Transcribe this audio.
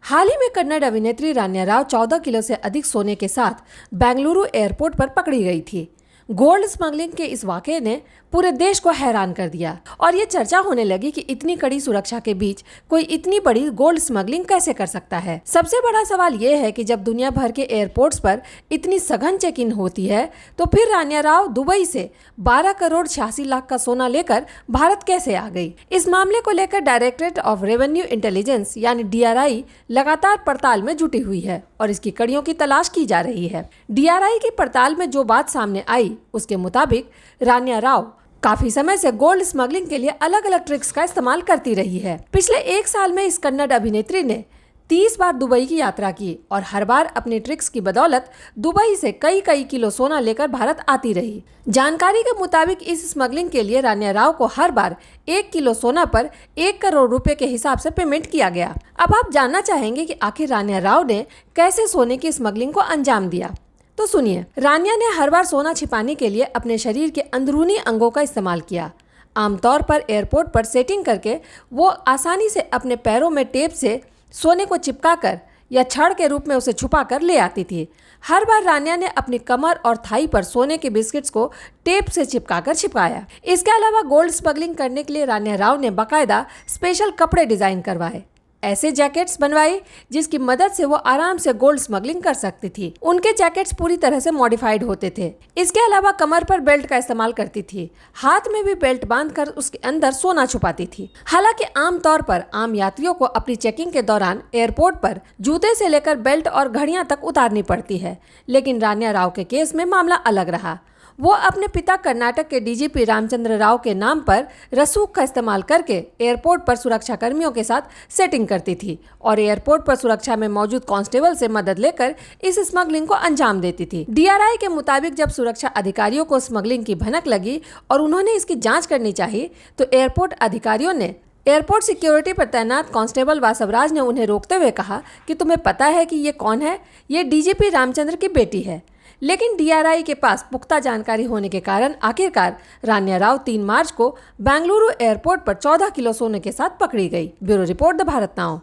हाल ही में कन्नड़ अभिनेत्री रान्या राव 14 किलो से अधिक सोने के साथ बेंगलुरु एयरपोर्ट पर पकड़ी गई थी। गोल्ड स्मगलिंग के इस वाकये ने पूरे देश को हैरान कर दिया और ये चर्चा होने लगी कि इतनी कड़ी सुरक्षा के बीच कोई इतनी बड़ी गोल्ड स्मगलिंग कैसे कर सकता है। सबसे बड़ा सवाल ये है कि जब दुनिया भर के एयरपोर्ट्स पर इतनी सघन चेक इन होती है तो फिर रान्या राव दुबई से 12 करोड़ 86 लाख का सोना लेकर भारत कैसे आ गई। इस मामले को लेकर डायरेक्टरेट ऑफ रेवेन्यू इंटेलिजेंस यानी DRI लगातार पड़ताल में जुटी हुई है और इसकी कड़ियों की तलाश की जा रही है। DRI की पड़ताल में जो बात सामने आई उसके मुताबिक रान्या राव काफी समय से गोल्ड स्मगलिंग के लिए अलग अलग ट्रिक्स का इस्तेमाल करती रही है। पिछले 1 साल में इस कन्नड़ अभिनेत्री ने 30 बार दुबई की यात्रा की और हर बार अपने ट्रिक्स की बदौलत दुबई से कई किलो सोना लेकर भारत आती रही। जानकारी के मुताबिक इस स्मगलिंग के लिए रान्या राव को हर बार 1 किलो सोना पर 1 करोड़ रुपए के हिसाब से पेमेंट किया गया। अब आप जानना चाहेंगे कि आखिर रान्या राव ने कैसे सोने की स्मगलिंग को अंजाम दिया, तो सुनिए। रान्या ने हर बार सोना छिपाने के लिए अपने शरीर के अंदरूनी अंगों का इस्तेमाल किया। आमतौर पर एयरपोर्ट पर सेटिंग करके वो आसानी से अपने पैरों में टेप से सोने को चिपकाकर या छड़ के रूप में उसे छुपाकर ले आती थी। हर बार रान्या ने अपनी कमर और थाई पर सोने के बिस्किट्स को टेप से चिपकाकर छिपाया। इसके अलावा गोल्ड स्मगलिंग करने के लिए रान्या राव ने बाकायदा स्पेशल कपड़े डिजाइन करवाए, ऐसे जैकेट्स बनवाई जिसकी मदद से वो आराम से गोल्ड स्मगलिंग कर सकती थी। उनके जैकेट्स पूरी तरह से मॉडिफाइड होते थे। इसके अलावा कमर पर बेल्ट का इस्तेमाल करती थी, हाथ में भी बेल्ट बांधकर उसके अंदर सोना छुपाती थी। हालांकि आमतौर पर आम यात्रियों को अपनी चेकिंग के दौरान एयरपोर्ट पर जूते से लेकर बेल्ट और घड़ियां तक उतारनी पड़ती है, लेकिन रान्या राव के केस में मामला अलग रहा। वो अपने पिता कर्नाटक के DGP रामचंद्र राव के नाम पर रसूख का इस्तेमाल करके एयरपोर्ट पर सुरक्षा कर्मियों के साथ सेटिंग करती थी और एयरपोर्ट पर सुरक्षा में मौजूद कांस्टेबल से मदद लेकर इस स्मगलिंग को अंजाम देती थी। DRI के मुताबिक जब सुरक्षा अधिकारियों को स्मगलिंग की भनक लगी और उन्होंने इसकी जाँच करनी चाहिए तो एयरपोर्ट अधिकारियों ने एयरपोर्ट सिक्योरिटी पर तैनात कांस्टेबल वासवराज ने उन्हें रोकते हुए कहा कि तुम्हें पता है कि ये कौन है? ये DGP रामचंद्र की बेटी है। लेकिन DRI के पास पुख्ता जानकारी होने के कारण आखिरकार रान्या राव 3 मार्च को बेंगलुरु एयरपोर्ट पर 14 किलो सोने के साथ पकड़ी गई। Bureau report, the Bharat now.